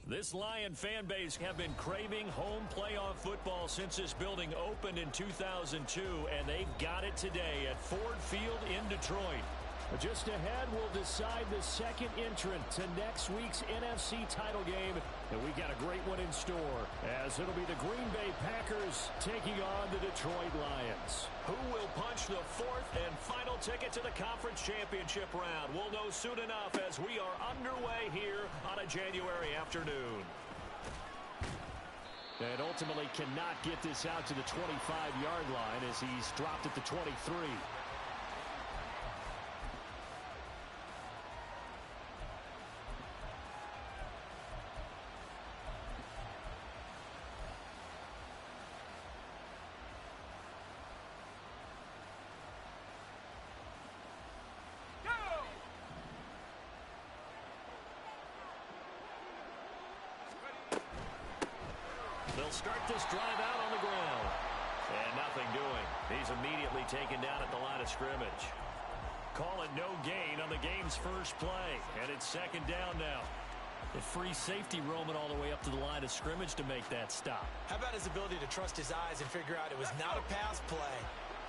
This Lion fan base have been craving home playoff football since this building opened in 2002, and they've got it today at Ford Field in Detroit. Just ahead, we'll decide the second entrant to next week's NFC title game, and we got a great one in store, as it'll be the Green Bay Packers taking on the Detroit Lions. Who will punch the fourth and final ticket to the conference championship round? We'll know soon enough as we are underway here on a January afternoon. And ultimately cannot get this out to the 25-yard line as he's dropped at the 23. They'll start this drive out on the ground. And nothing doing. He's immediately taken down at the line of scrimmage. Call it no gain on the game's first play. And it's second down now. The free safety roaming all the way up to the line of scrimmage to make that stop. How about his ability to trust his eyes and figure out it was not a pass play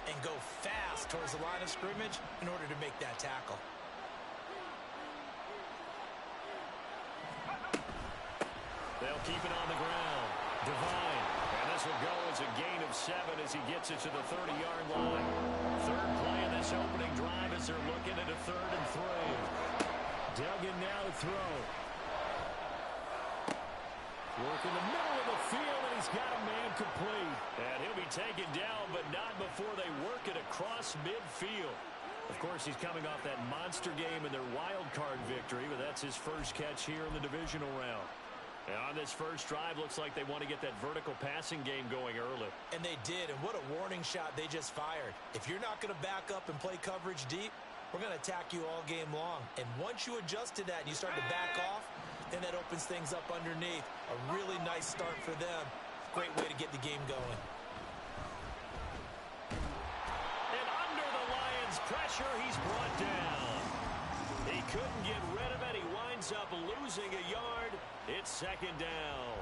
and go fast towards the line of scrimmage in order to make that tackle. They'll keep it on the ground. Devine, and this will go as a gain of 7 as he gets it to the 30-yard line. Third play of this opening drive as they're looking at a 3rd and 3. Duggan now to throw. Work in the middle of the field, and he's got a man complete. And he'll be taken down, but not before they work it across midfield. Of course, he's coming off that monster game in their wild card victory, but that's his first catch here in the divisional round. And on this first drive, looks like they want to get that vertical passing game going early. And they did, and what a warning shot they just fired. If you're not going to back up and play coverage deep, we're going to attack you all game long. And once you adjust to that and you start to back off, then that opens things up underneath. A really nice start for them. Great way to get the game going. And under the Lions' pressure, he's brought down. He couldn't get rid of it. He winds up losing a yard. It's second down.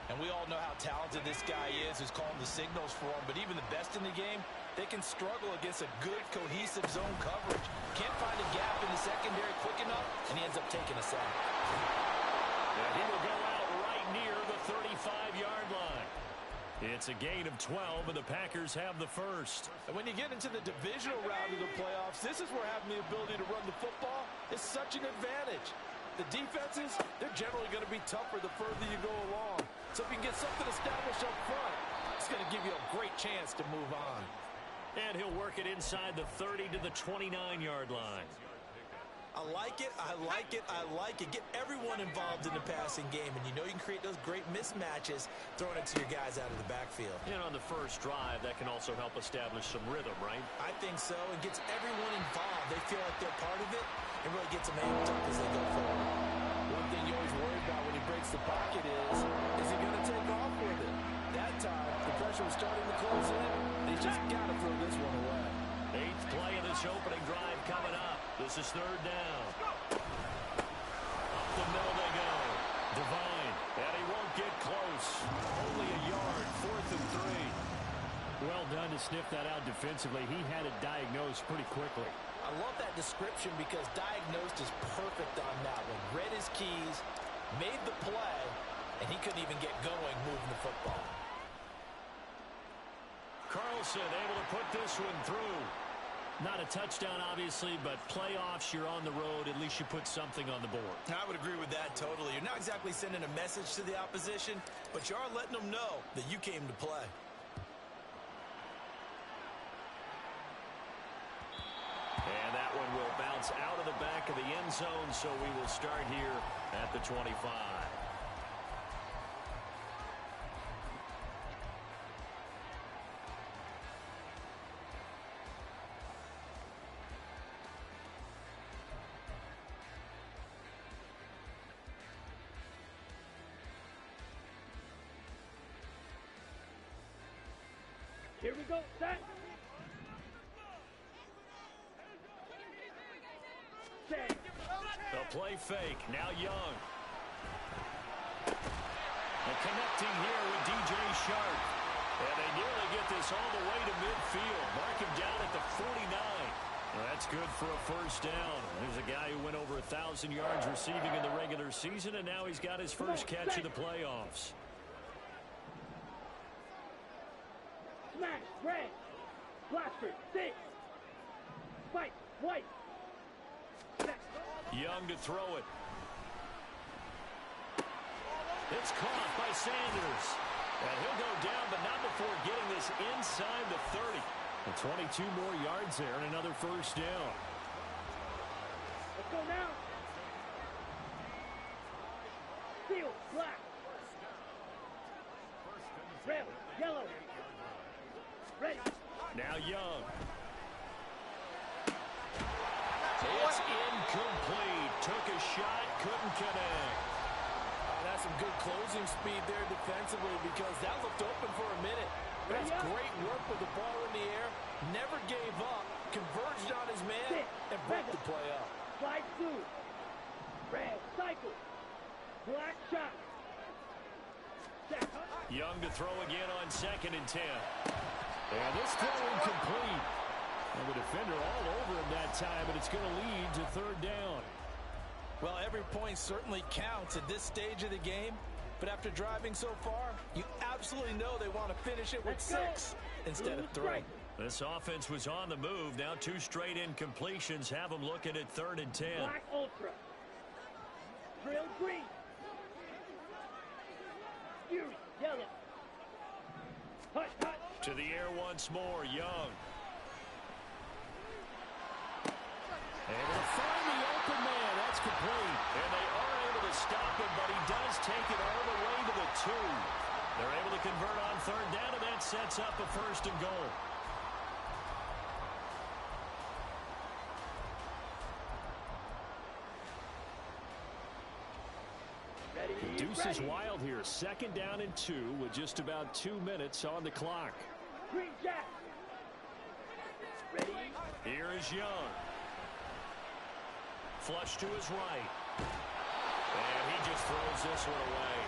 And we all know how talented this guy is who's calling the signals for him. But even the best in the game, they can struggle against a good, cohesive zone coverage. Can't find a gap in the secondary quick enough, and he ends up taking a sack. And he will go out right near the 35-yard line. It's a gain of 12, and the Packers have the first. And when you get into the divisional round of the playoffs, this is where having the ability to run the football is such an advantage. The defenses, they're generally going to be tougher the further you go along. So if you can get something established up front, it's going to give you a great chance to move on. And he'll work it inside the 30 to the 29-yard line. I like it, I like it, I like it. Get everyone involved in the passing game, and you know you can create those great mismatches throwing it to your guys out of the backfield. And on the first drive, that can also help establish some rhythm, right? I think so. It gets everyone involved. They feel like they're part of it, and really gets them amped up as they go forward. One thing you always worry about when he breaks the pocket is he going to take off with it? That time, the pressure was starting to close in. They just got to throw this one away. 8th play of this opening drive coming up. This is 3rd down. Up the middle they go. Devine, and he won't get close. Only a yard, 4th and 3. Well done to sniff that out defensively. He had it diagnosed pretty quickly. I love that description because diagnosed is perfect on that one. Read his keys, made the play, and he couldn't even get going moving the football. Carlson able to put this one through. Not a touchdown, obviously, but playoffs, you're on the road. At least you put something on the board. I would agree with that totally. You're not exactly sending a message to the opposition, but you are letting them know that you came to play. And that one will bounce out of the back of the end zone, so we will start here at the 25. Here we go, set. The play fake, now Young. connecting here with DJ Shark. And they nearly get this all the way to midfield. Mark him down at the 49. Well, that's good for a first down. There's a guy who went over 1,000 yards receiving in the regular season, and now he's got his first catch of the playoffs. Smash, red, blaster, 6, fight, white. Young to throw it. It's caught by Sanders. And he'll go down, but not before getting this inside the 30. And 22 more yards there and another first down. Let's go now. Steel, black. Red, yellow. Ready. Now Young. It's incomplete. Took a shot, couldn't connect. That's some good closing speed there defensively because that looked open for a minute. That's great work with the ball in the air. Never gave up. Converged on his man and broke the play up. Slide through. Red, cycle. Black shot. Young to throw again on 2nd and 10. And this throw incomplete. And the defender all over him that time, and it's going to lead to 3rd down. Well, every point certainly counts at this stage of the game. But after driving so far, you absolutely know they want to finish it with 6 instead of 3. This offense was on the move. Now 2 straight incompletions have them looking at 3rd and 10. Black ultra. Drill green. Fury, yellow. Hut, hut. To the air once more, Young. Able to find the open man. That's complete. And they are able to stop him, but he does take it all the way to the 2. They're able to convert on 3rd down, and that sets up a 1st and goal. Deuce is wild here. 2nd down and 2 with just about 2 minutes on the clock. Green jack. Ready. Here is Young. Flush to his right. And he just throws this one away.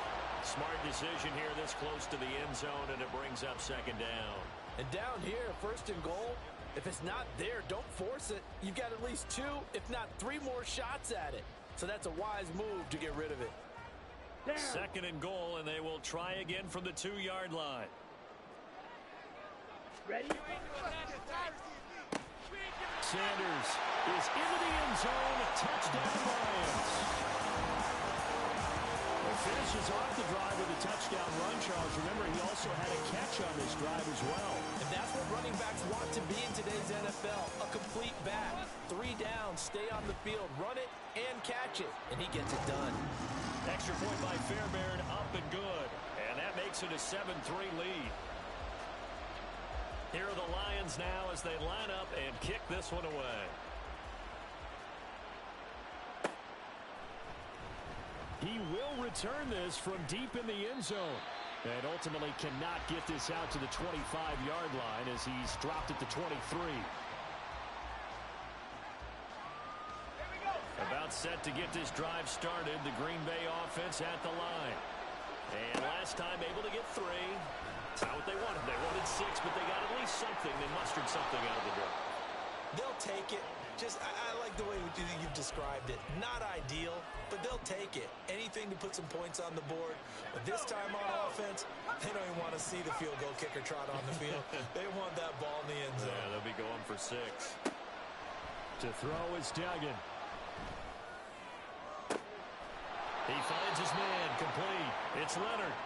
Smart decision here this close to the end zone, and it brings up 2nd down. And down here, 1st and goal, if it's not there, don't force it. You've got at least 2, if not 3 more shots at it. So that's a wise move to get rid of it. Down. 2nd and goal, and they will try again from the 2-yard line. Ready. Sanders is into the end zone. Touchdown, Lions. Well, finishes off the drive with a touchdown run, Charles. Remember, he also had a catch on this drive as well. And that's what running backs want to be in today's NFL, a complete back. 3 downs, stay on the field, run it, and catch it. And he gets it done. Extra point by Fairbairn, up and good. And that makes it a 7-3 lead. Here are the Lions now as they line up and kick this one away. He will return this from deep in the end zone. And ultimately cannot get this out to the 25-yard line as he's dropped at the 23. About set to get this drive started. The Green Bay offense at the line. And last time able to get 3. It's not what they wanted. They wanted 6, but they got at least something. They mustered something out of the drive. They'll take it. I like the way you've described it. Not ideal, but they'll take it. Anything to put some points on the board. But this time on offense, they don't even want to see the field goal kicker trot on the field. They want that ball in the end zone. Yeah, they'll be going for 6. To throw is Duggan. He finds his man, complete. It's Leonard.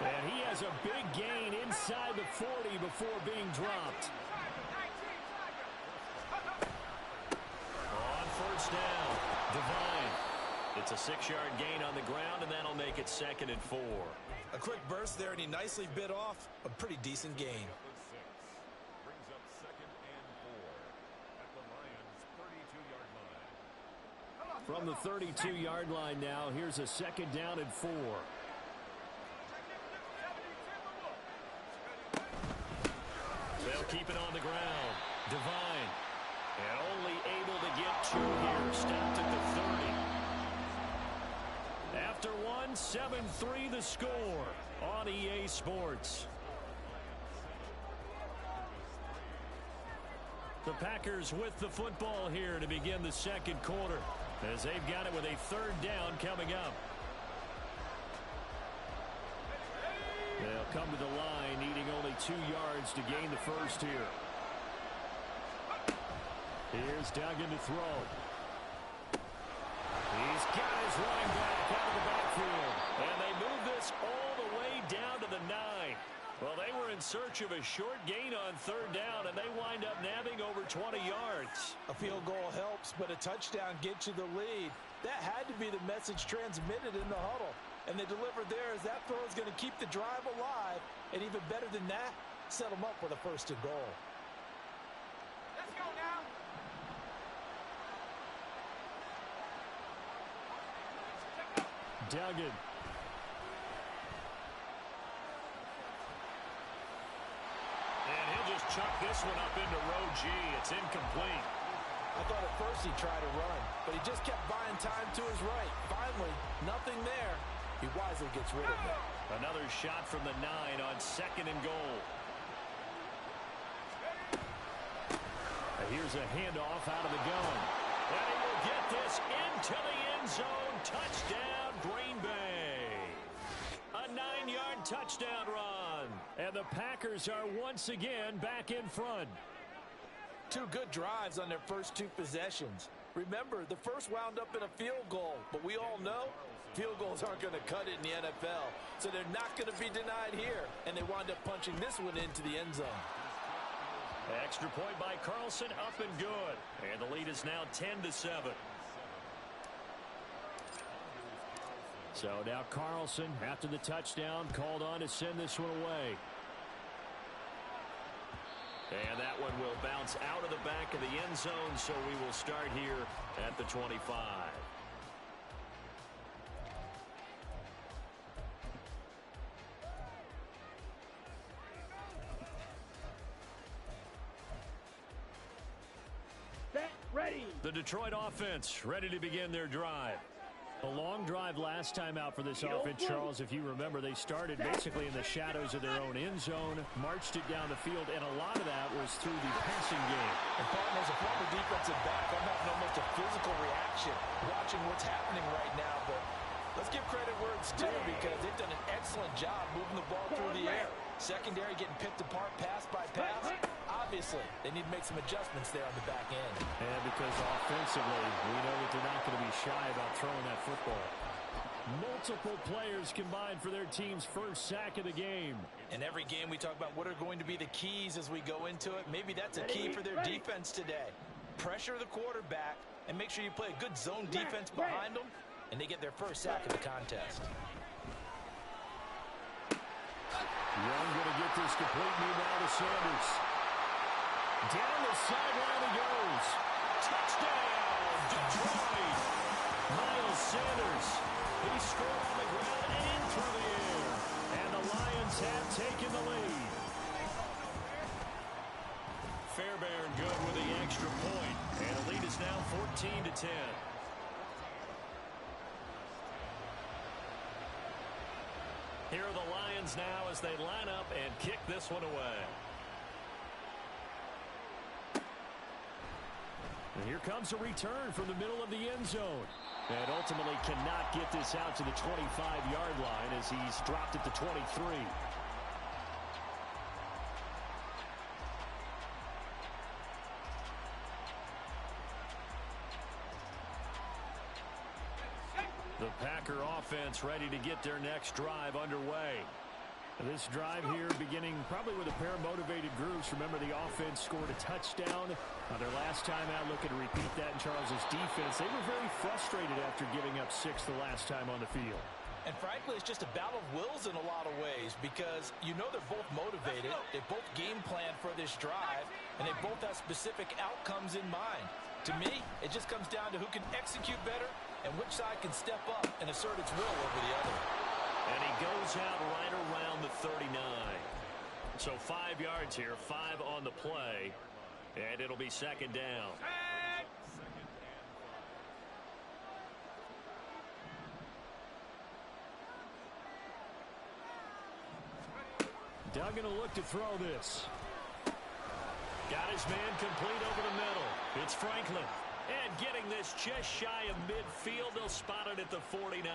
And he has a big gain inside the 40 before being dropped. On 1st down, Devine. It's a 6-yard gain on the ground, and that'll make it 2nd and 4. A quick burst there, and he nicely bit off a pretty decent gain. Brings up 2nd and 4 at the Lions' 32-yard line. From the 32-yard line now, here's a 2nd down and 4. They'll keep it on the ground. Devine. And only able to get 2 here. Stopped at the 30. After 1, 7-3 the score on EA Sports. The Packers with the football here to begin the second quarter, as they've got it with a third down coming up. They'll come to the line, needing only 2 yards to gain the first here. Here's Duggan to throw. He's got his running back out of the backfield. And they move this all the way down to the 9. Well, they were in search of a short gain on third down, and they wind up nabbing over 20 yards. A field goal helps, but a touchdown gets you the lead. That had to be the message transmitted in the huddle. And they delivered there as that throw is going to keep the drive alive. And even better than that, set them up with a first and goal. Let's go now. Duggan. And he'll just chuck this one up into row G. It's incomplete. I thought at first he tried to run, but he just kept buying time to his right. Finally, nothing there. He wisely gets rid of it. Another shot from the 9 on second and goal. And here's a handoff out of the gun. And he will get this into the end zone. Touchdown, Green Bay. A 9-yard touchdown run. And the Packers are once again back in front. 2 good drives on their first 2 possessions. Remember, the first wound up in a field goal, but we all know field goals aren't going to cut it in the NFL, so they're not going to be denied here, and they wind up punching this one into the end zone. Extra point by Carlson, up and good. And the lead is now 10-7. So now Carlson, after the touchdown, called on to send this one away. And that one will bounce out of the back of the end zone, so we will start here at the 25. Set, ready. The Detroit offense ready to begin their drive. A long drive last time out for this offense, Charles. If you remember, they started basically in the shadows of their own end zone, marched it down the field, and a lot of that was through the passing game. And partner, as a former defensive back, I'm having almost a physical reaction watching what's happening right now. But let's give credit where it's due, because they've done an excellent job moving the ball through the air. Secondary getting picked apart pass by pass. Obviously, they need to make some adjustments there on the back end. And because offensively, we know that they're not going to be shy about throwing that football. Multiple players combined for their team's first sack of the game. In every game, we talk about what are going to be the keys as we go into it. Maybe that's a key for their defense today. Pressure the quarterback and make sure you play a good zone defense behind them, and they get their first sack of the contest. Young going to get this complete meanwhile to Sanders. Down the sideline he goes. Touchdown, Detroit. Miles Sanders. He scored on the ground and through the air. And the Lions have taken the lead. Fairbairn good with the extra point. And the lead is now 14-10. Here are the Lions now as they line up and kick this one away. And here comes a return from the middle of the end zone. And ultimately cannot get this out to the 25-yard line as he's dropped at the 23. The Packer offense ready to get their next drive underway. This drive here beginning probably with a pair of motivated groups. Remember, the offense scored a touchdown their last time out. Looking to repeat that in Charles's defense. They were very frustrated after giving up 6 the last time on the field. And frankly, it's just a battle of wills in a lot of ways, because you know they're both motivated. They both game plan for this drive, and they both have specific outcomes in mind. To me, it just comes down to who can execute better and which side can step up and assert its will over the other. And he goes out right around the 39. So 5 yards here, 5 on the play, and it'll be second down. Duggan will look to throw this. Got his man complete over the middle. It's Franklin. And getting this just shy of midfield, they'll spot it at the 49.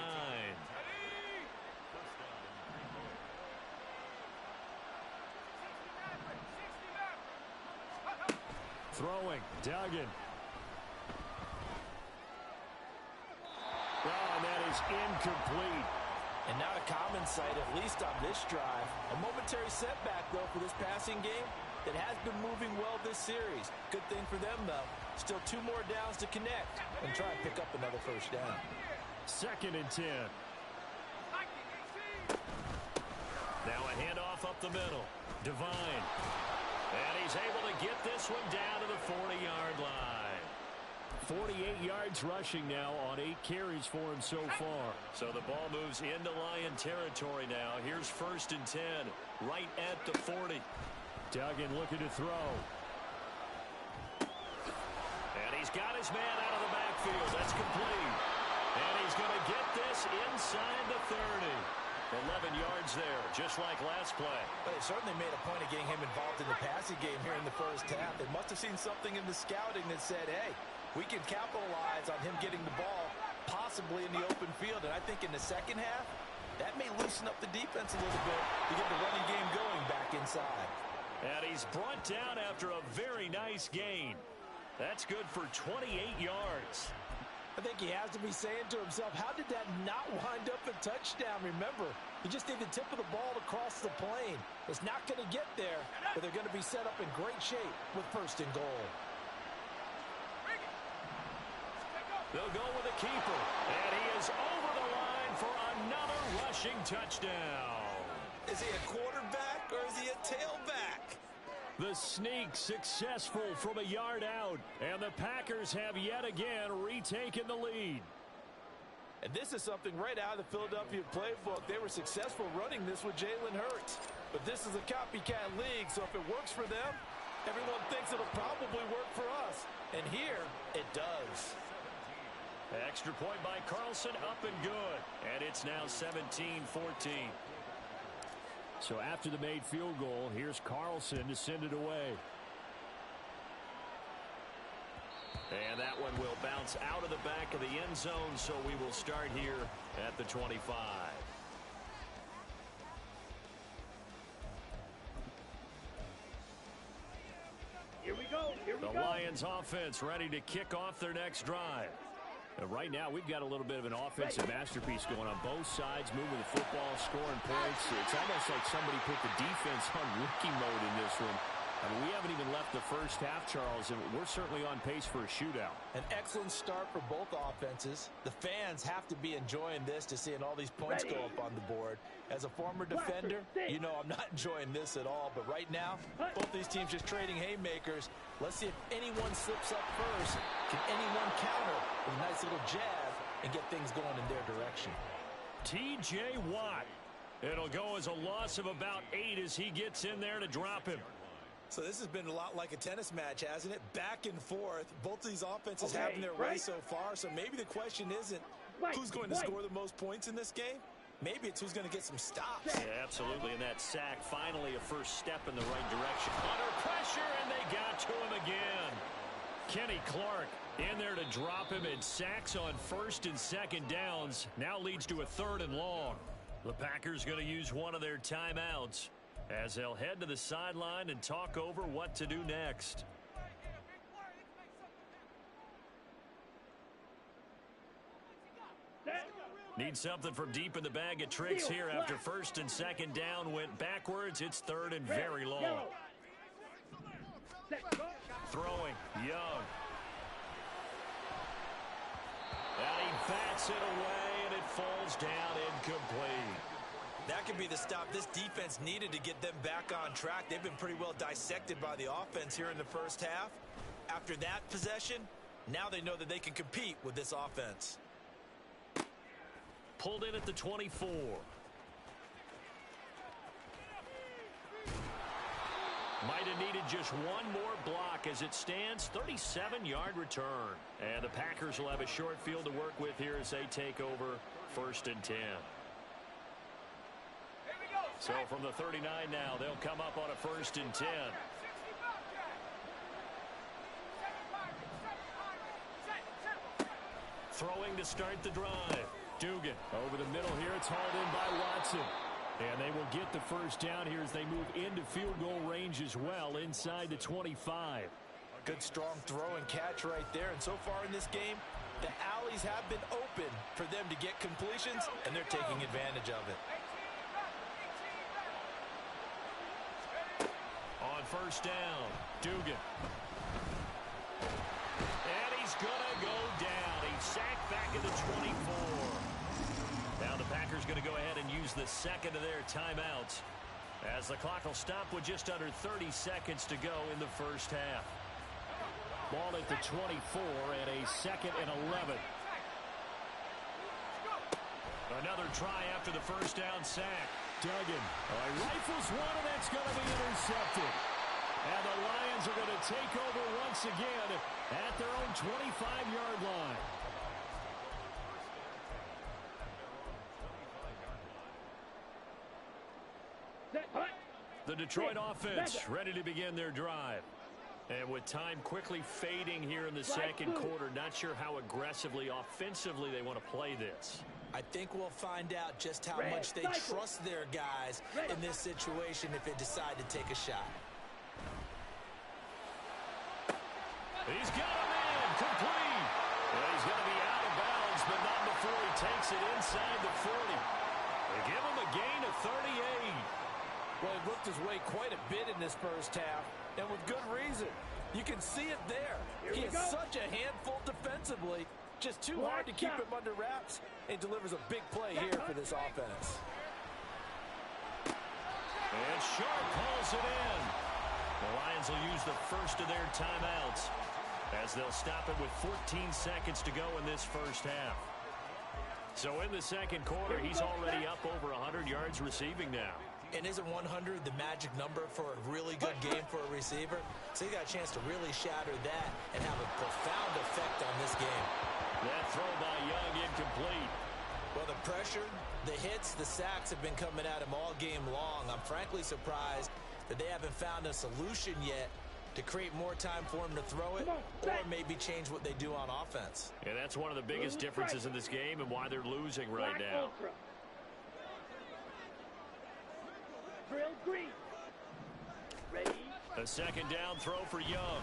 Throwing, Duggan. Oh, and that is incomplete. And not a common sight, at least on this drive. A momentary setback, though, for this passing game that has been moving well this series. Good thing for them, though. Still 2 more downs to connect and try and pick up another first down. 2nd and 10. Now a handoff up the middle. Devine. And he's able to get this one down to the 40-yard line. 48 yards rushing now on 8 carries for him so far. So the ball moves into Lion territory now. Here's 1st and 10, right at the 40. Duggan looking to throw. And he's got his man out of the backfield. That's complete. And he's going to get this inside the 30. 11 yards there, just like last play. But they certainly made a point of getting him involved in the passing game here in the first half. They must have seen something in the scouting that said, hey, we can capitalize on him getting the ball possibly in the open field. And I think in the second half, that may loosen up the defense a little bit to get the running game going back inside. And he's brought down after a very nice gain. That's good for 28 yards. I think he has to be saying to himself, how did that not wind up a touchdown? Remember, you just need the tip of the ball to cross the plane. It's not going to get there, but they're going to be set up in great shape with 1st and goal. They'll go with the keeper, and he is over the line for another rushing touchdown. Is he a quarterback or is he a tailback? The sneak successful from a yard out, and the Packers have yet again retaken the lead. And this is something right out of the Philadelphia playbook. They were successful running this with Jalen Hurts. But this is a copycat league, so if it works for them, everyone thinks it'll probably work for us. And here, it does. Extra point by Carlson, up and good. And it's now 17-14. So after the made field goal, here's Carlson to send it away. And that one will bounce out of the back of the end zone, so we will start here at the 25. Here we go. The Lions offense ready to kick off their next drive. Right now, we've got a little bit of an offensive masterpiece going on both sides, moving the football, scoring points. It's almost like somebody put the defense on rookie mode in this one. I mean, we haven't even left the first half, Charles, and we're certainly on pace for a shootout. An excellent start for both offenses. The fans have to be enjoying this to seeing all these points go up on the board. As a former defender, you know I'm not enjoying this at all. But right now, both these teams just trading haymakers. Let's see if anyone slips up first. Can anyone counter with a nice little jab and get things going in their direction? T.J. Watt. It'll go as a loss of about 8 as he gets in there to drop him. So this has been a lot like a tennis match, hasn't it? Back and forth. Both of these offenses having their way so far. So maybe the question isn't who's going to score the most points in this game. Maybe it's who's going to get some stops. Yeah, absolutely. And that sack, finally a first step in the right direction. Under pressure, and they got to him again. Kenny Clark in there to drop him, and sacks on 1st and 2nd downs. Now leads to a 3rd and long. The Packers going to use one of their timeouts as they'll head to the sideline and talk over what to do next. Need something from deep in the bag of tricks here after 1st and 2nd down went backwards. It's 3rd and very long. Throwing, Young. And he bats it away, and it falls down incomplete. That could be the stop this defense needed to get them back on track. They've been pretty well dissected by the offense here in the first half. After that possession, now they know that they can compete with this offense. Pulled in at the 24. Might have needed just one more block as it stands. 37-yard return. And the Packers will have a short field to work with here as they take over 1st and 10. So from the 39 now, they'll come up on a 1st and 10. Throwing to start the drive. Dugan over the middle here. It's hauled in by Watson. And they will get the first down here as they move into field goal range as well inside the 25. Good strong throw and catch right there. And so far in this game, the alleys have been open for them to get completions, and they're taking advantage of it. On 1st down, Dugan. And he's going to go down. He's sacked back at the 24. Now the Packers going to go ahead and use the second of their timeouts as the clock will stop with just under 30 seconds to go in the first half. Ball at the 24 and a 2nd and 11. Another try after the first down sack. Duggan rifles one, and that's going to be intercepted. And the Lions are going to take over once again at their own 25-yard line. The Detroit offense ready to begin their drive. And with time quickly fading here in the second quarter, not sure how aggressively, offensively they want to play this. I think we'll find out just how much they trust their guys in this situation if they decide to take a shot. He's got him in, complete. Well, he's going to be out of bounds, but not before he takes it inside the 40. They give him a gain of 38. Well, he worked his way quite a bit in this first half, and with good reason. You can see it there. He is such a handful defensively. Just too hard to keep him under wraps, and delivers a big play here for this offense. And Sharp pulls it in. The Lions will use the first of their timeouts as they'll stop it with 14 seconds to go in this first half. So in the second quarter, he's already up over 100 yards receiving now. And isn't 100 the magic number for a really good game for a receiver? So he got a chance to really shatter that and have a profound effect on this game. That throw by Young incomplete. Well, the pressure, the hits, the sacks have been coming at him all game long. I'm frankly surprised that they haven't found a solution yet to create more time for him to throw it or maybe change what they do on offense. And that's one of the biggest differences in this game and why they're losing right now. Drill green. Ready? A second down throw for Young.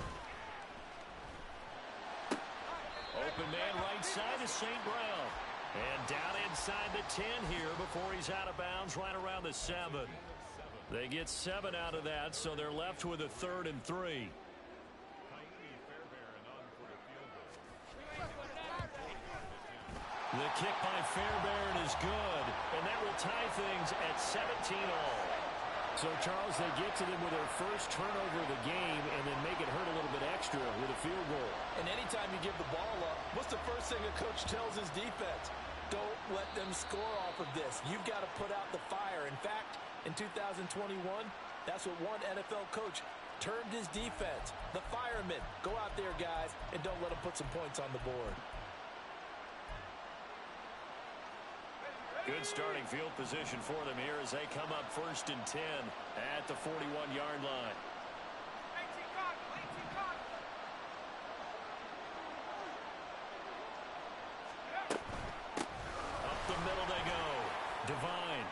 Open man right side is St. Brown. And down inside the 10 here before he's out of bounds right around the 7. They get 7 out of that, so they're left with a 3rd and 3. The kick by Fairbairn is good, and that will tie things at 17 all. So, Charles, they get to them with their first turnover of the game and then make it hurt a little bit extra with a field goal. And anytime you give the ball up, what's the first thing a coach tells his defense? Don't let them score off of this. You've got to put out the fire. In fact, in 2021, that's what one NFL coach termed his defense. The firemen. Go out there, guys, and don't let them put some points on the board. Good starting field position for them here as they come up 1st and 10 at the 41-yard line. Up the middle they go. Devine.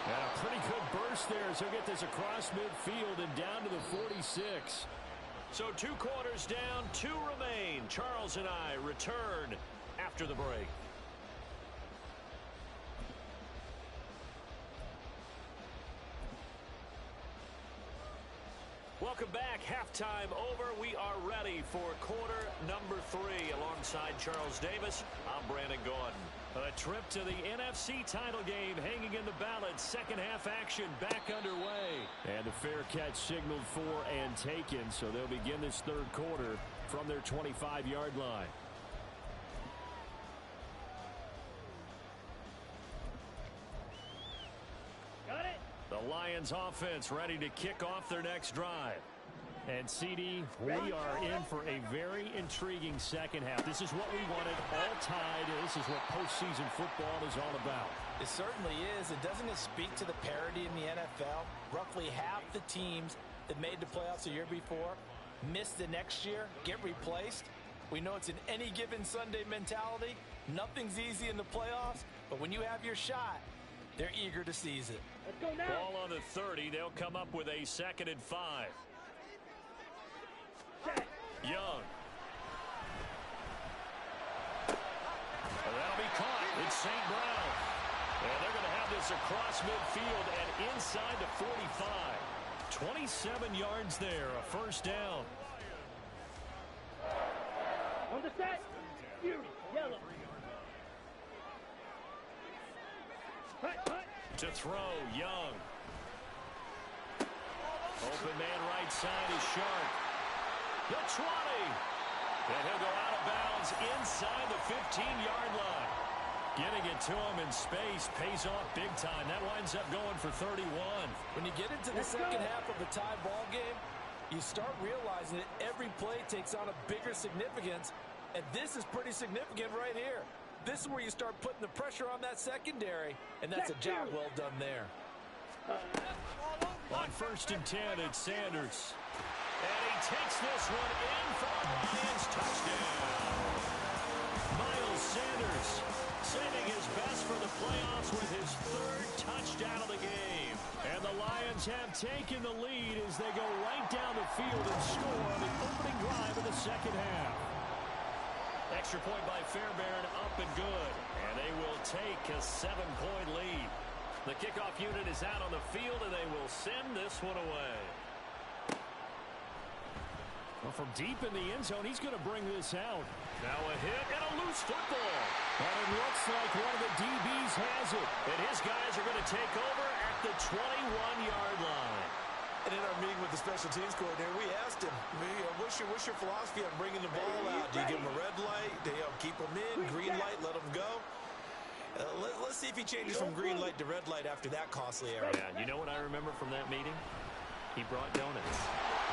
And a pretty good burst there as he'll get this across midfield and down to the 46. So 2 quarters down, 2 remain. Charles and I return after the break. Welcome back. Halftime over. We are ready for quarter number 3 alongside Charles Davis. I'm Brandon Gordon. A trip to the NFC title game hanging in the balance. Second half action back underway. And the fair catch signaled for and taken. So they'll begin this third quarter from their 25-yard line. Got it. The Lions offense ready to kick off their next drive. And CD, we are in for a very intriguing second half. This is what we wanted, all tied. This is what postseason football is all about. It certainly is. And doesn't it speak to the parity in the NFL? Roughly half the teams that made the playoffs the year before miss the next year, get replaced. We know it's an any given Sunday mentality. Nothing's easy in the playoffs, but when you have your shot, they're eager to seize it. Let's go now. Ball on the 30. They'll come up with a 2nd and 5. Set. Young. That'll be caught. It's St. Brown. And they're going to have this across midfield and inside the 45. 27 yards there, a first down. On the set. Fury. Yellow. Hut, hut. To throw, Young. Open man right side is Sharp. The 20. And he'll go out of bounds inside the 15-yard line. Getting it to him in space pays off big time. That winds up going for 31. When you get into the second half of a tie ball game, you start realizing that every play takes on a bigger significance, and this is pretty significant right here. This is where you start putting the pressure on that secondary, and that's a job well done there. On 1st and 10, it's Sanders. And he takes this one in for a Lions touchdown. Miles Sanders saving his best for the playoffs with his 3rd touchdown of the game. And the Lions have taken the lead as they go right down the field and score on the opening drive of the second half. Extra point by Fairbairn, up and good. And they will take a 7-point lead. The kickoff unit is out on the field, and they will send this one away. Well, from deep in the end zone, he's going to bring this out. Now a hit and a loose football. And it looks like one of the DBs has it. And his guys are going to take over at the 21-yard line. And in our meeting with the special teams coordinator, we asked him, what's your philosophy on bringing the ball out? Do you give him a red light? Do you keep him in? Green light, let him go? Let's see if he changes from green light to red light after that costly error. Yeah, you know what I remember from that meeting? He brought donuts.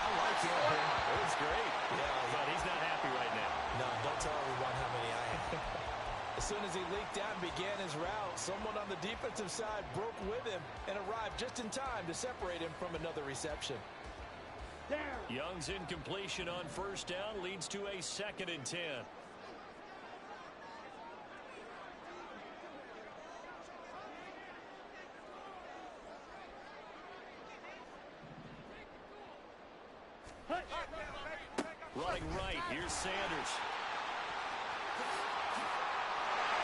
I like him. It was great. Yeah, but he's not happy right now. No, don't tell everyone how many I have. As soon as he leaked out and began his route, someone on the defensive side broke with him and arrived just in time to separate him from another reception. Down. Young's incompletion on 1st down leads to a 2nd and 10. Running right, here's Sanders.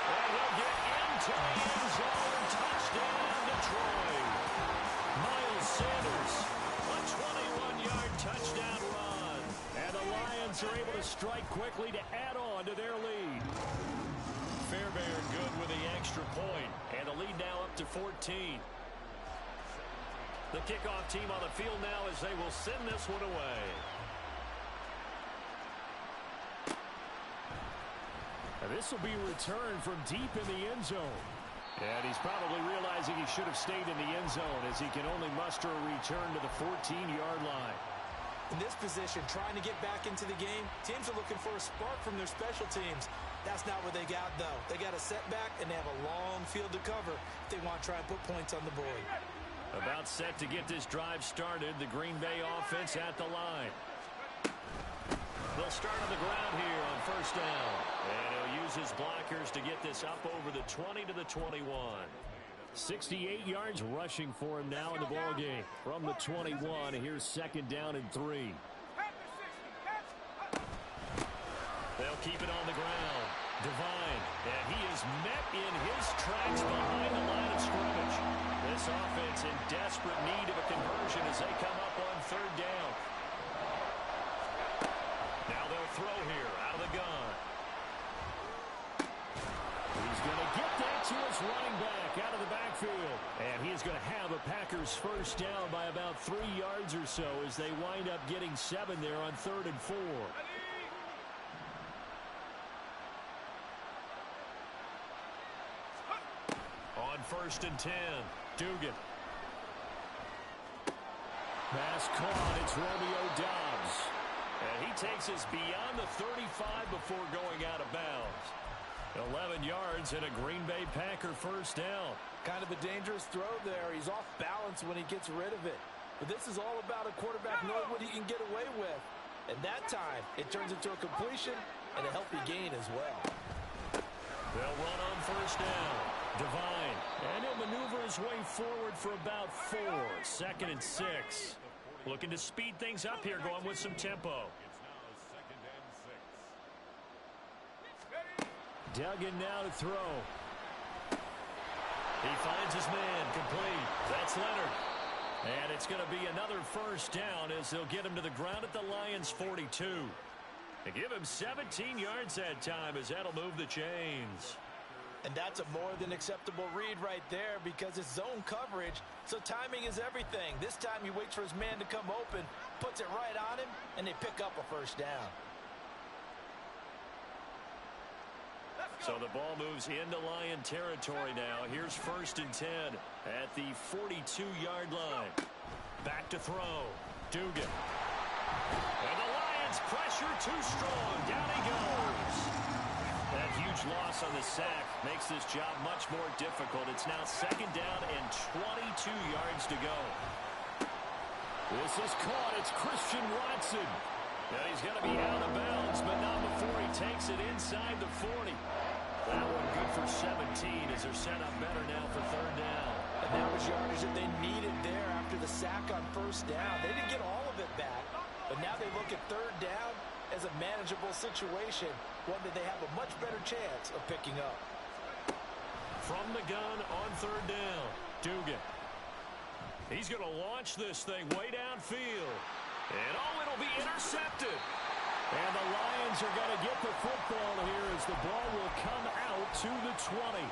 And he'll get into the end zone. Touchdown, Detroit. Miles Sanders, a 21-yard touchdown run. And the Lions are able to strike quickly to add on to their lead. Fairbairn good with the extra point. And the lead now up to 14. The kickoff team on the field now as they will send this one away. And this will be returned from deep in the end zone. And he's probably realizing he should have stayed in the end zone as he can only muster a return to the 14-yard line. In this position, trying to get back into the game, teams are looking for a spark from their special teams. That's not what they got, though. They got a setback, and they have a long field to cover if they want to try and put points on the board. About set to get this drive started, the Green Bay offense at the line. They'll start on the ground here on 1st down. And he'll use his blockers to get this up over the 20 to the 21. 68 yards rushing for him now in the ballgame. From the 21, here's 2nd down and 3. They'll keep it on the ground. Devine, and he is met in his tracks behind the line of scrimmage. This offense in desperate need of a conversion as they come up on 3rd down. Now they'll throw here out of the gun. He's going to get that to his running back out of the backfield. And he is going to have a Packers 1st down by about 3 yards or so as they wind up getting 7 there on 3rd and 4. On 1st and 10, Dugan. Pass caught, it's Romeo Doubs. goes. And he takes us beyond the 35 before going out of bounds. 11 yards and a Green Bay Packer first down. Kind of a dangerous throw there. He's off balance when he gets rid of it. But this is all about a quarterback knowing what he can get away with. And that time, it turns into a completion and a healthy gain as well. They'll run on first down. Devine. And he'll maneuver his way forward for about 4. 2nd and 6. Looking to speed things up here, going with some tempo. Duggan now to throw. He finds his man, complete. That's Leonard. And it's going to be another first down as they'll get him to the ground at the Lions' 42. They give him 17 yards that time as that'll move the chains. And that's a more than acceptable read right there because it's zone coverage, so timing is everything. This time he waits for his man to come open, puts it right on him, and they pick up a first down. So the ball moves into Lion territory now. Here's 1st and 10 at the 42-yard line. Back to throw. Dugan. And the Lions pressure too strong. Down he goes. That huge loss on the sack makes this job much more difficult. It's now 2nd down and 22 yards to go. This is caught. It's Christian Watson. And he's going to be out of bounds, but not before he takes it inside the 40. That one good for 17 as they're set up better now for 3rd down. And that was yardage that they needed there after the sack on 1st down. They didn't get all of it back, but now they look at 3rd down as a manageable situation, one that they have a much better chance of picking up. From the gun on 3rd down, Dugan. He's going to launch this thing way downfield. And it'll be intercepted. And the Lions are going to get the football here as the ball will come out to the 20.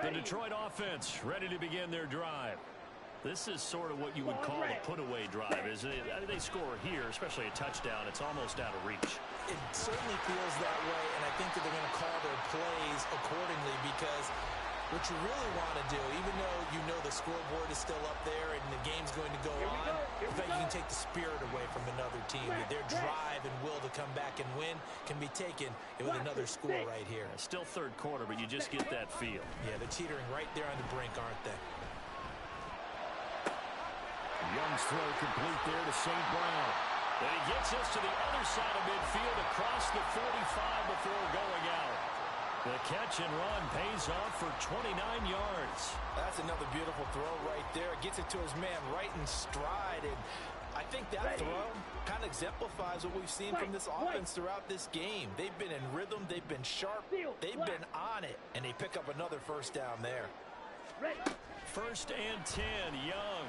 The Detroit offense ready to begin their drive. This is sort of what you would call a put-away drive, isn't it? They score here, especially a touchdown. It's almost out of reach. It certainly feels that way, and I think that they're going to call their plays accordingly because what you really want to do, even though you know the scoreboard is still up there and the game's going to go on, I think you can take the spirit away from another team. Their drive and will to come back and win can be taken with another score right here. Still 3rd quarter, but you just get that feel. Yeah, they're teetering right there on the brink, aren't they? Young's throw complete there to St. Brown. And he gets us to the other side of midfield across the 45 before going out. The catch and run pays off for 29 yards. That's another beautiful throw right there. Gets it to his man right in stride. And I think that throw kind of exemplifies what we've seen from this offense throughout this game. They've been in rhythm. They've been sharp. They've been on it. And they pick up another first down there. 1st and 10, Young.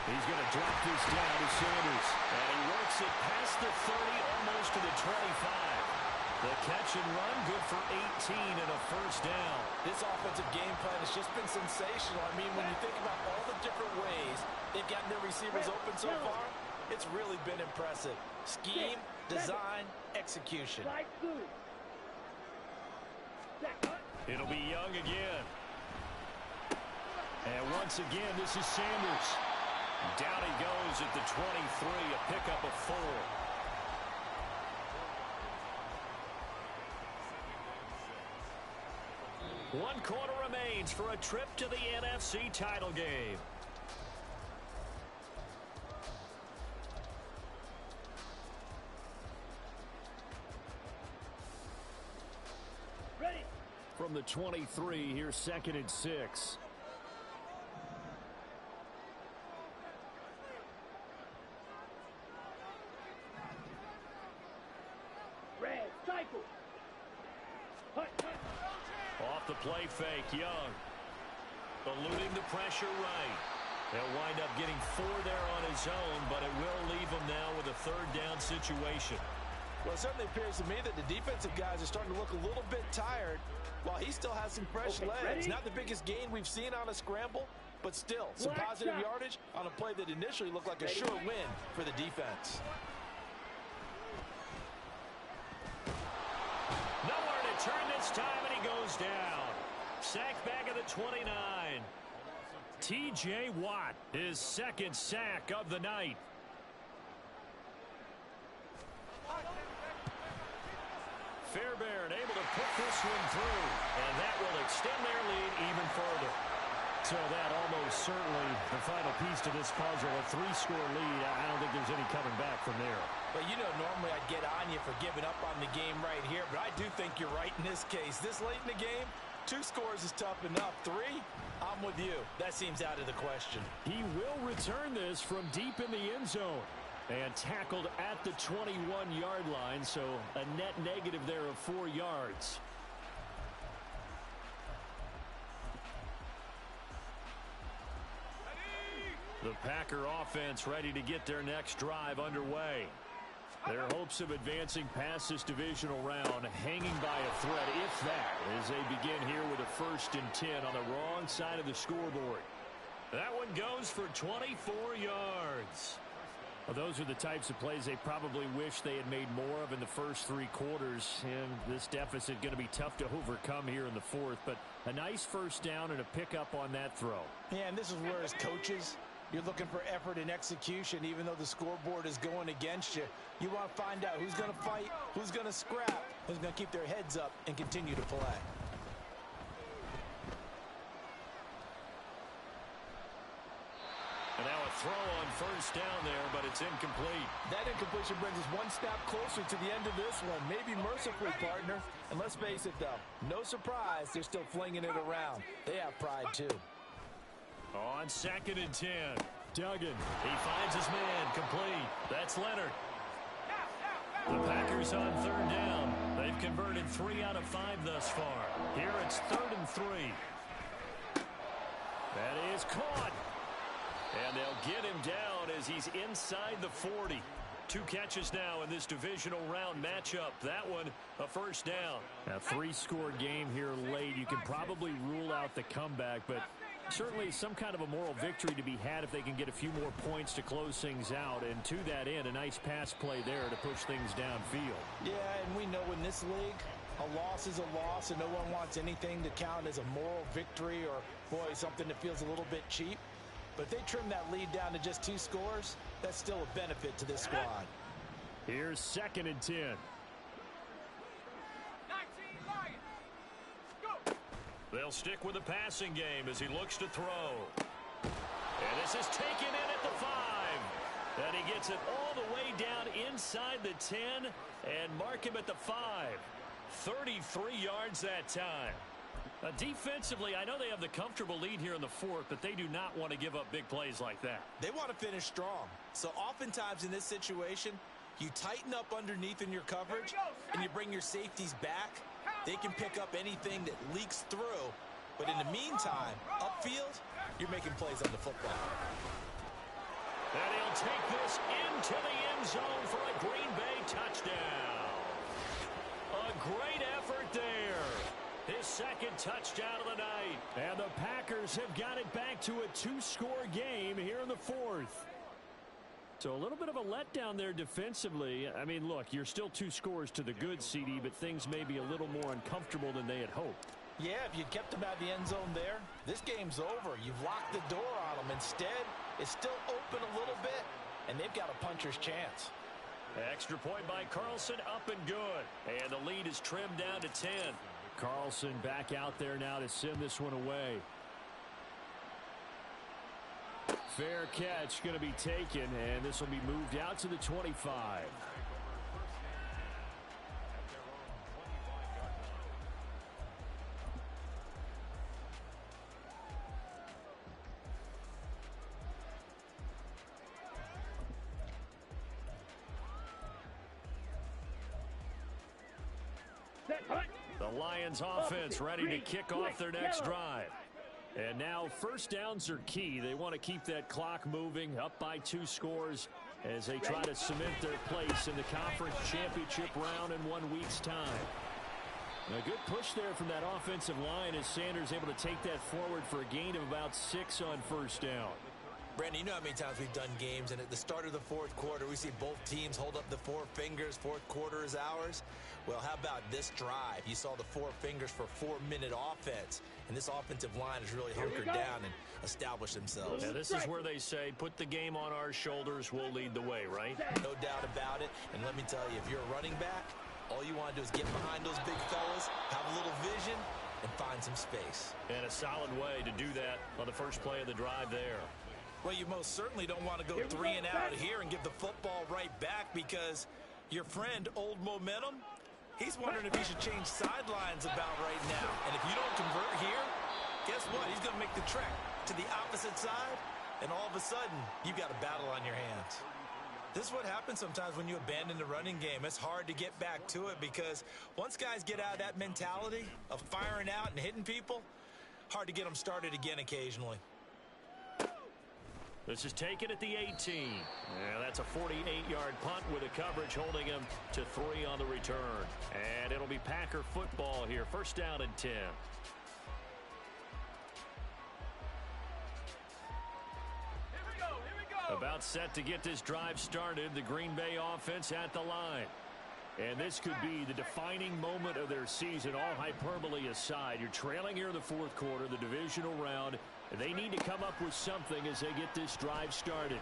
He's going to drop this down to Sanders. And he works it past the 30, almost to the 25. The catch and run, good for 18 and a first down. This offensive game plan has just been sensational. I mean, when you think about all the different ways they've gotten their receivers open so far, it's really been impressive. Scheme, design, execution. It'll be Young again. And once again, this is Sanders. Down he goes at the 23, a pickup of 4. One quarter remains for a trip to the NFC title game. Ready. From the 23, here's 2nd and 6. Red, cycle. Off the play fake, Young. Eluding the pressure right. He'll wind up getting 4 there on his own, but it will leave him now with a 3rd down situation. Well, it certainly appears to me that the defensive guys are starting to look a little bit tired while he still has some fresh legs. Ready? Not the biggest gain we've seen on a scramble, but still some positive yardage on a play that initially looked like a sure win for the defense. Nowhere to turn this time, and he goes down. Sacked back at the 29. T.J. Watt, his second sack of the night. Fairbairn able to put this one through, and that will extend their lead even further. So that almost certainly the final piece to this puzzle, a 3-score lead. I don't think there's any coming back from there. But you know, normally I'd get on you for giving up on the game right here, but I do think you're right in this case. This late in the game, 2 scores is tough enough. 3, I'm with you. That seems out of the question. He will return this from deep in the end zone. And tackled at the 21-yard line, so a net negative there of 4 yards. The Packer offense ready to get their next drive underway. Their hopes of advancing past this divisional round hanging by a thread, if that, as they begin here with a 1st and 10 on the wrong side of the scoreboard. That one goes for 24 yards. Well, those are the types of plays they probably wish they had made more of in the first 3 quarters. And this deficit going to be tough to overcome here in the 4th. But a nice first down and a pickup on that throw. Yeah, and this is where as coaches, you're looking for effort and execution. Even though the scoreboard is going against you, you want to find out who's going to fight, who's going to scrap, who's going to keep their heads up and continue to play. And now a throw on first down there, but it's incomplete. That incompletion brings us one step closer to the end of this one. Maybe mercifully, partner. And let's face it, though, no surprise, they're still flinging it around. They have pride, too. On 2nd and 10, Duggan. He finds his man, complete. That's Leonard. The Packers on 3rd down. They've converted 3 out of 5 thus far. Here it's 3rd and 3. That is caught. And they'll get him down as he's inside the 40. 2 catches now in this divisional round matchup. That one, a first down. A 3-score game here late. You can probably rule out the comeback, but certainly some kind of a moral victory to be had if they can get a few more points to close things out. And to that end, a nice pass play there to push things downfield. Yeah, and we know in this league, a loss is a loss, and no one wants anything to count as a moral victory or, boy, something that feels a little bit cheap. But if they trim that lead down to just 2 scores, that's still a benefit to this squad. Here's 2nd and 10. 19 Lions. Go. They'll stick with the passing game as he looks to throw. And this is taken in at the 5. And he gets it all the way down inside the 10 and mark him at the 5. 33 yards that time. Defensively, I know they have the comfortable lead here in the 4th, but they do not want to give up big plays like that. They want to finish strong. So oftentimes in this situation, you tighten up underneath in your coverage, and you bring your safeties back. They can pick up anything that leaks through. But in the meantime, upfield, you're making plays on the football. And he'll take this into the end zone for a Green Bay touchdown. A great effort there. His 2nd touchdown of the night. And the Packers have got it back to a 2-score game here in the 4th. So a little bit of a letdown there defensively. I mean, look, you're still 2 scores to the good, CD, but things may be a little more uncomfortable than they had hoped. Yeah, if you kept them out of the end zone there, this game's over. You've locked the door on them. Instead, it's still open a little bit, and they've got a puncher's chance. Extra point by Carlson, up and good. And the lead is trimmed down to 10. Carlson back out there now to send this one away. Fair catch going to be taken, and this will be moved out to the 25. The Lions offense ready to kick off their next drive. And now 1st downs are key. They want to keep that clock moving, up by 2 scores as they try to cement their place in the conference championship round in 1 week's time. A good push there from that offensive line as Sanders able to take that forward for a gain of about 6 on 1st down. Brandon, you know how many times we've done games, and at the start of the fourth quarter, we see both teams hold up the four fingers. Fourth quarter is ours. Well, how about this drive? You saw the four fingers for 4-minute offense, and this offensive line has really hunkered down and established themselves. Now, this is where they say, put the game on our shoulders, we'll lead the way, right? No doubt about it, and let me tell you, if you're a running back, all you want to do is get behind those big fellas, have a little vision, and find some space. And a solid way to do that on the first play of the drive there. Well, you most certainly don't want to go 3 and out here and give the football right back, because your friend, Old Momentum, he's wondering if he should change sidelines about right now. And if you don't convert here, guess what? He's going to make the trek to the opposite side, and all of a sudden, you've got a battle on your hands. This is what happens sometimes when you abandon the running game. It's hard to get back to it, because once guys get out of that mentality of firing out and hitting people, hard to get them started again occasionally. This is taken at the 18. Yeah, that's a 48-yard punt with a coverage holding him to 3 on the return. And it'll be Packer football here. First down and 10. Here we go. About set to get this drive started. The Green Bay offense at the line. And this could be the defining moment of their season, all hyperbole aside. You're trailing here in the fourth quarter, the divisional round. They need to come up with something as they get this drive started.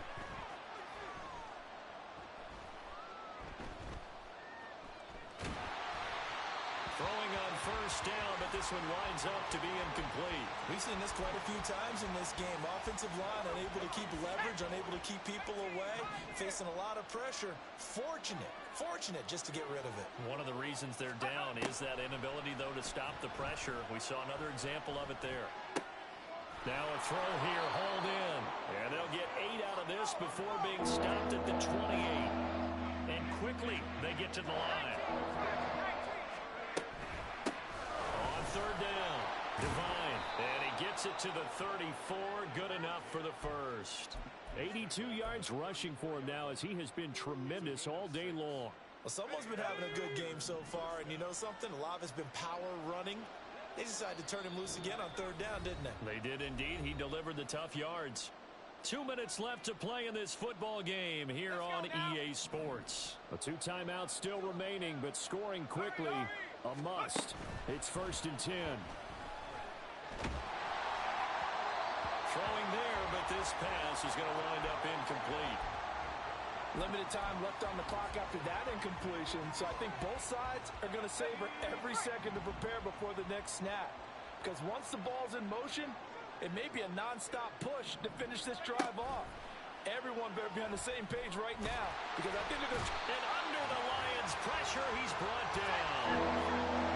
Throwing on first down, but this one winds up to be incomplete. We've seen this quite a few times in this game. Offensive line unable to keep leverage, unable to keep people away, facing a lot of pressure. Fortunate just to get rid of it. One of the reasons they're down is that inability, though, to stop the pressure. We saw another example of it there. Now a throw here, hauled in. And they'll get 8 out of this before being stopped at the 28. And quickly they get to the line. On third down, Devine. And he gets it to the 34. Good enough for the first. 82 yards rushing for him now, as he has been tremendous all day long. Well, someone's been having a good game so far, and you know something? A lot has been power running. They decided to turn him loose again on third down, didn't they? They did indeed. He delivered the tough yards. 2 minutes left to play in this football game here on EA Sports. 2 timeouts still remaining, but scoring quickly, a must. It's first and 10. Throwing there, but this pass is going to wind up incomplete. Limited time left on the clock after that incompletion, so I think both sides are going to savor every second to prepare before the next snap. Because once the ball's in motion, it may be a non-stop push to finish this drive off. Everyone better be on the same page right now, because I think they're going to... And under the Lions' pressure, he's brought down.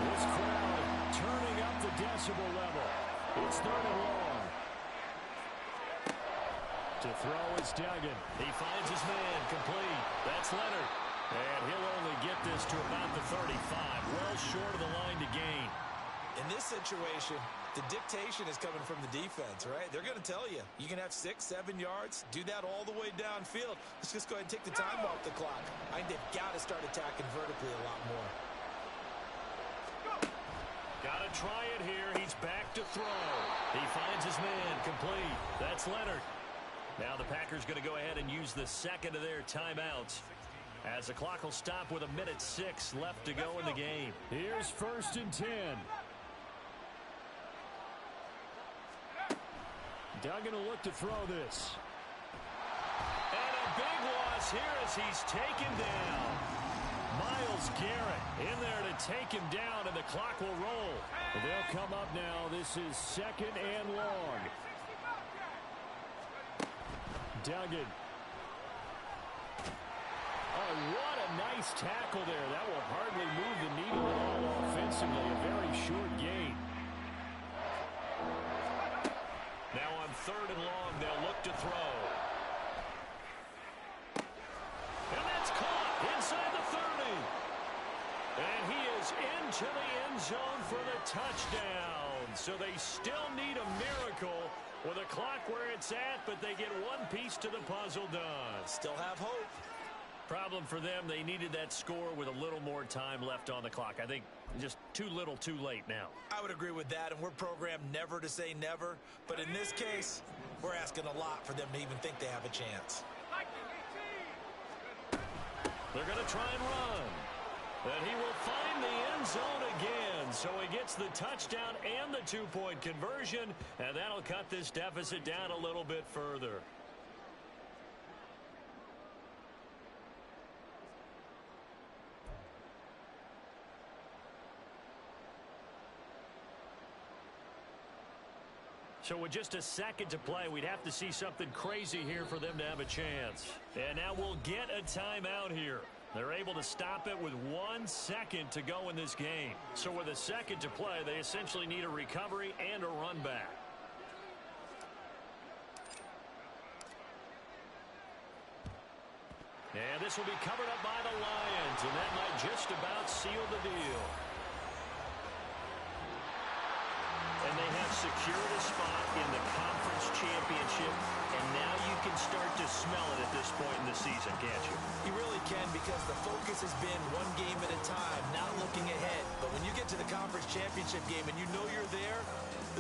This crowd turning up the decibel level. It's third and long. To throw is Duggan. He finds his man, complete. That's Leonard. And he'll only get this to about the 35. Well short of the line to gain. In this situation, the dictation is coming from the defense, right? They're going to tell you, you can have 6, 7 yards, do that all the way downfield. Let's just go ahead and take the time off the clock. I think they've got to start attacking vertically a lot more. Got to try it here. He's back to throw. He finds his man, complete. That's Leonard. Now the Packers going to go ahead and use the second of their timeouts, as the clock will stop with 1:06 left to go in the game. Here's first and 10. Duggan will look to throw this. And a big loss here as he's taken down. Myles Garrett in there to take him down, and the clock will roll. They'll come up now. This is second and long. Duggan. Oh, what a nice tackle there. That will hardly move the needle at all offensively. A very short gain. Now on third and long, they'll look to throw. And that's caught inside the 30. And he is into the end zone for the touchdown. So they still need a miracle with a clock where it's at, but they get one piece to the puzzle done. Still have hope. Problem for them, they needed that score with a little more time left on the clock. I think just too little too late now. I would agree with that, and we're programmed never to say never. But in this case, we're asking a lot for them to even think they have a chance. They're going to try and run. And he will find the end zone again. So he gets the touchdown and the two-point conversion, and that'll cut this deficit down a little bit further. So with just a second to play, we'd have to see something crazy here for them to have a chance. And now we'll get a timeout here. They're able to stop it with 1 second to go in this game. So with a second to play, they essentially need a recovery and a run back. And this will be covered up by the Lions, and that might just about seal the deal. And they have secured a spot in the conference championship, and now you can start to smell it at this point in the season, can't you? You really can, because the focus has been one game at a time, not looking ahead. But when you get to the conference championship game and you know you're there,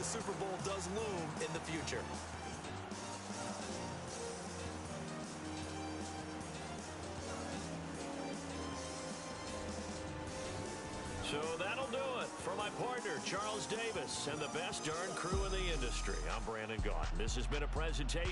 the Super Bowl does loom in the future. So that'll do it. For my partner, Charles Davis, and the best darn crew in the industry, I'm Brandon Gaudin. This has been a presentation